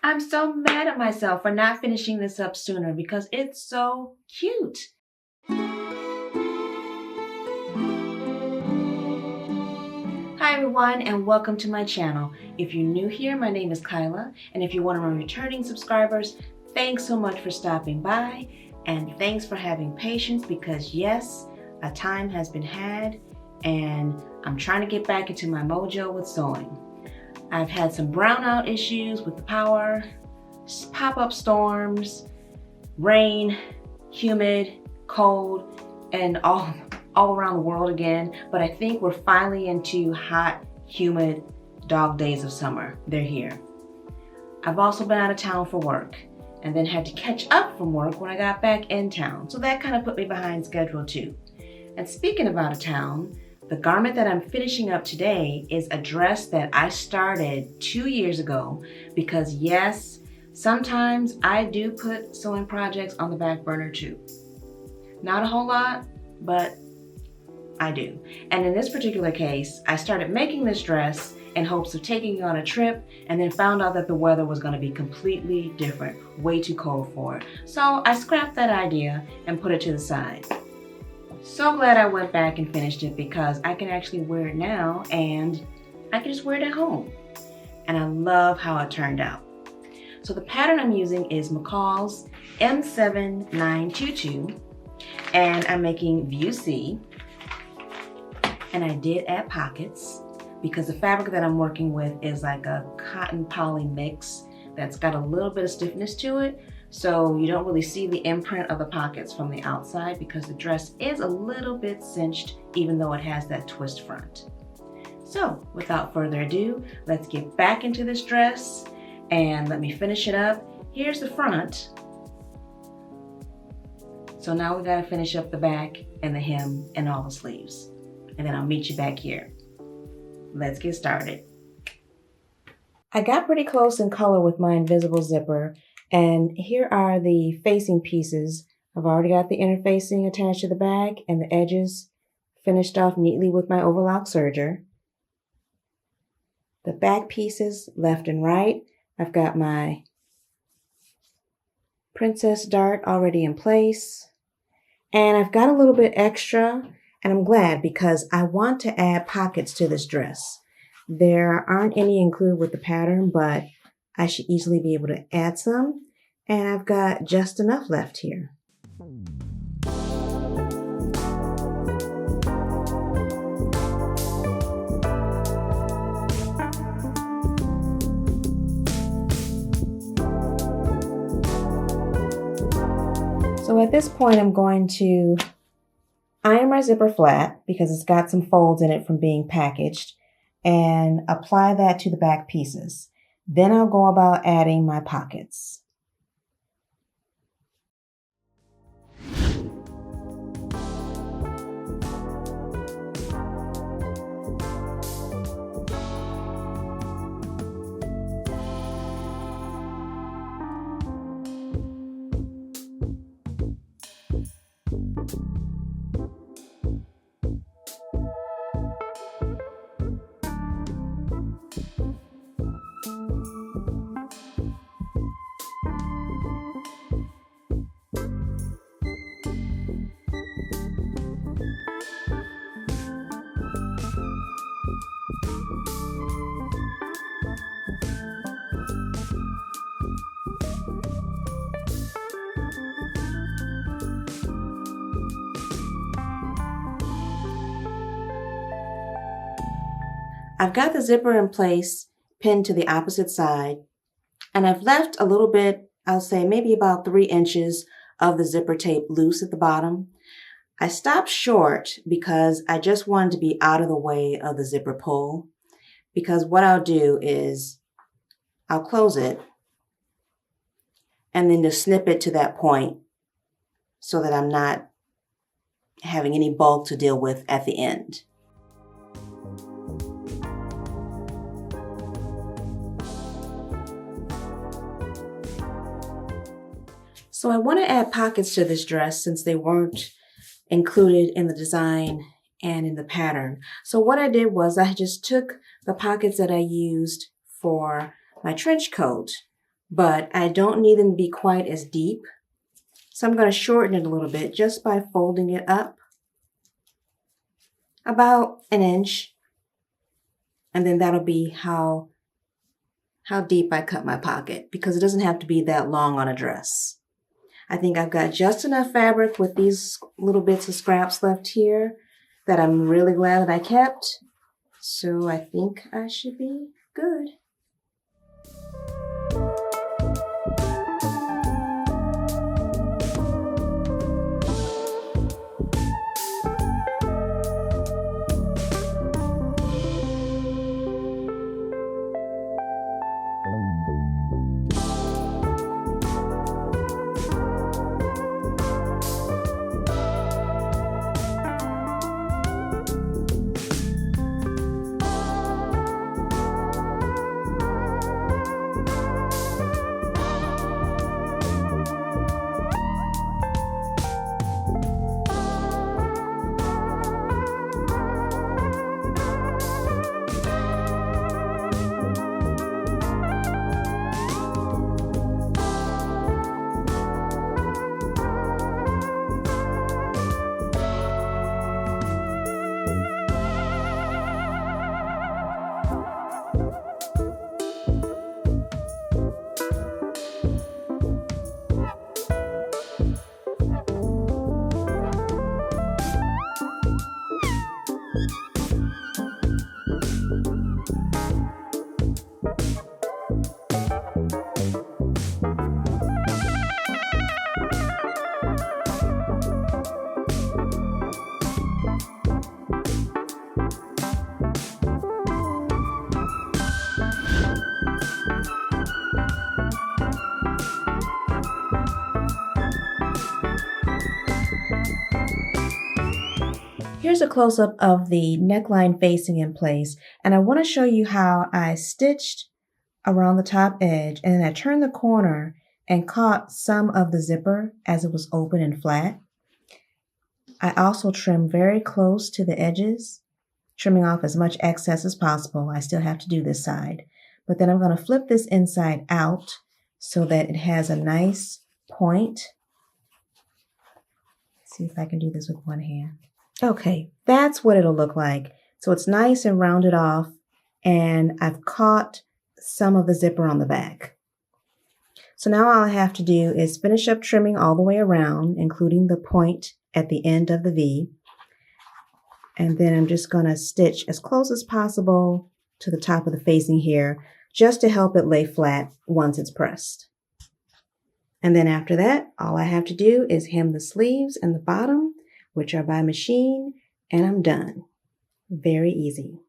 I'm so mad at myself for not finishing this up sooner because it's so cute. Hi everyone and welcome to my channel. If you're new here, my name is Kyla, and if you're one of my returning subscribers, thanks so much for stopping by, and thanks for having patience because yes, a time has been had and I'm trying to get back into my mojo with sewing. I've had some brownout issues with the power, pop-up storms, rain, humid, cold, and all around the world again. But I think we're finally into hot, humid dog days of summer. They're here. I've also been out of town for work and then had to catch up from work when I got back in town. So that kind of put me behind schedule too. And speaking of out of town, the garment that I'm finishing up today is a dress that I started 2 years ago because yes, sometimes I do put sewing projects on the back burner too. Not a whole lot, but I do. And in this particular case, I started making this dress in hopes of taking it on a trip and then found out that the weather was going to be completely different, way too cold for it. So I scrapped that idea and put it to the side. So glad I went back and finished it because I can actually wear it now and I can just wear it at home. And I love how it turned out. So the pattern I'm using is McCall's M7922 and I'm making view C. And I did add pockets because the fabric that I'm working with is like a cotton poly mix that's got a little bit of stiffness to it. So you don't really see the imprint of the pockets from the outside because the dress is a little bit cinched even though it has that twist front. So without further ado, let's get back into this dress and let me finish it up. Here's the front. So now we gotta finish up the back and the hem and all the sleeves. And then I'll meet you back here. Let's get started. I got pretty close in color with my invisible zipper, and here are the facing pieces. I've already got the inner facing attached to the back and the edges finished off neatly with my overlock serger. The back pieces left and right. I've got my princess dart already in place, and I've got a little bit extra. And I'm glad because I want to add pockets to this dress. There aren't any included with the pattern, but I should easily be able to add some. And I've got just enough left here. So at this point, I'm going to iron my zipper flat because it's got some folds in it from being packaged and apply that to the back pieces. Then I'll go about adding my pockets. I've got the zipper in place, pinned to the opposite side, and I've left a little bit, I'll say maybe about 3 inches of the zipper tape loose at the bottom. I stopped short because I just wanted to be out of the way of the zipper pull, because what I'll do is I'll close it and then just snip it to that point so that I'm not having any bulk to deal with at the end. So I want to add pockets to this dress since they weren't included in the design and in the pattern. So what I did was I just took the pockets that I used for my trench coat, but I don't need them to be quite as deep. So I'm going to shorten it a little bit just by folding it up about an inch. And then that'll be how deep I cut my pocket, because it doesn't have to be that long on a dress. I think I've got just enough fabric with these little bits of scraps left here that I'm really glad that I kept. So I think I should be good. Here's a close-up of the neckline facing in place, and I want to show you how I stitched around the top edge, and then I turned the corner and caught some of the zipper as it was open and flat. I also trimmed very close to the edges, trimming off as much excess as possible. I still have to do this side, but then I'm going to flip this inside out so that it has a nice point. Let's see if I can do this with one hand. Okay, that's what it'll look like. So it's nice and rounded off, and I've caught some of the zipper on the back. So now all I have to do is finish up trimming all the way around, including the point at the end of the V. And then I'm just going to stitch as close as possible to the top of the facing here, just to help it lay flat once it's pressed. And then after that, all I have to do is hem the sleeves and the bottom, which are by machine, and I'm done. Very easy.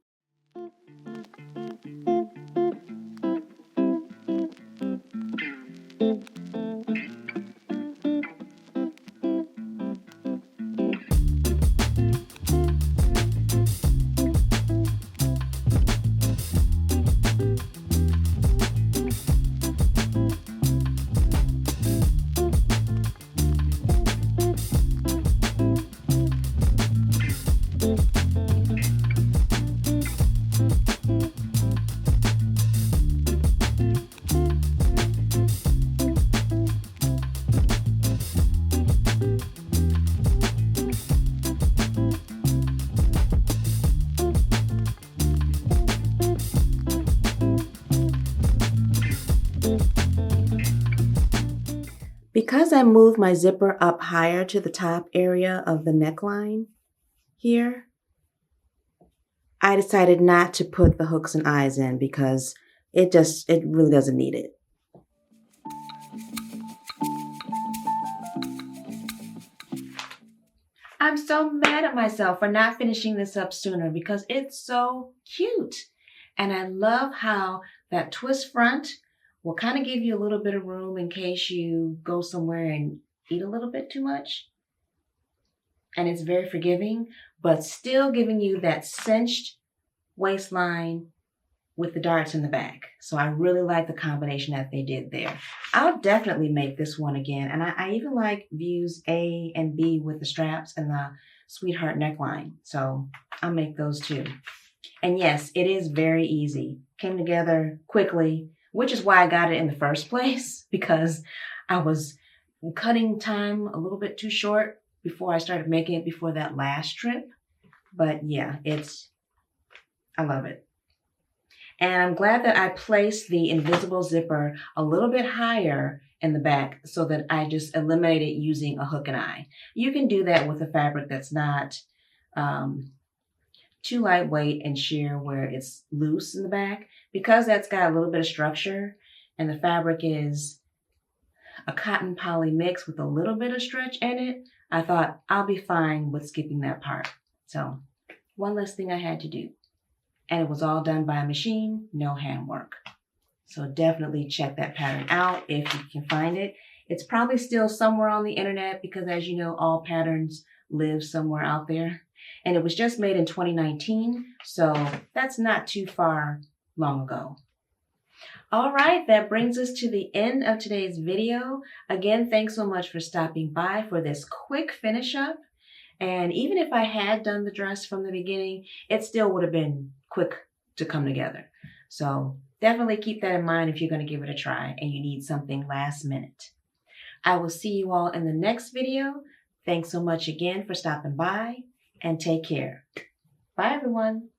Because I moved my zipper up higher to the top area of the neckline here, I decided not to put the hooks and eyes in because it really doesn't need it. I'm so mad at myself for not finishing this up sooner because it's so cute. And I love how that twist front will kind of give you a little bit of room in case you go somewhere and eat a little bit too much. And it's very forgiving, but still giving you that cinched waistline with the darts in the back. So I really like the combination that they did there. I'll definitely make this one again. And I even like views A and B with the straps and the sweetheart neckline. So I'll make those too. And yes, it is very easy. Came together quickly which is why I got it in the first place, because I was cutting time a little bit too short before I started making it before that last trip. But yeah, I love it. And I'm glad that I placed the invisible zipper a little bit higher in the back so that I just eliminated using a hook and eye. You can do that with a fabric that's not too lightweight and sheer where it's loose in the back. Because that's got a little bit of structure and the fabric is a cotton poly mix with a little bit of stretch in it, I thought I'll be fine with skipping that part. So one less thing I had to do. And it was all done by a machine, no handwork. So definitely check that pattern out if you can find it. It's probably still somewhere on the internet because, as you know, all patterns live somewhere out there. And it was just made in 2019, so that's not too far long ago. All right, that brings us to the end of today's video. Again, thanks so much for stopping by for this quick finish up. And even if I had done the dress from the beginning, it still would have been quick to come together. So definitely keep that in mind if you're going to give it a try and you need something last minute. I will see you all in the next video. Thanks so much again for stopping by and take care. Bye, everyone.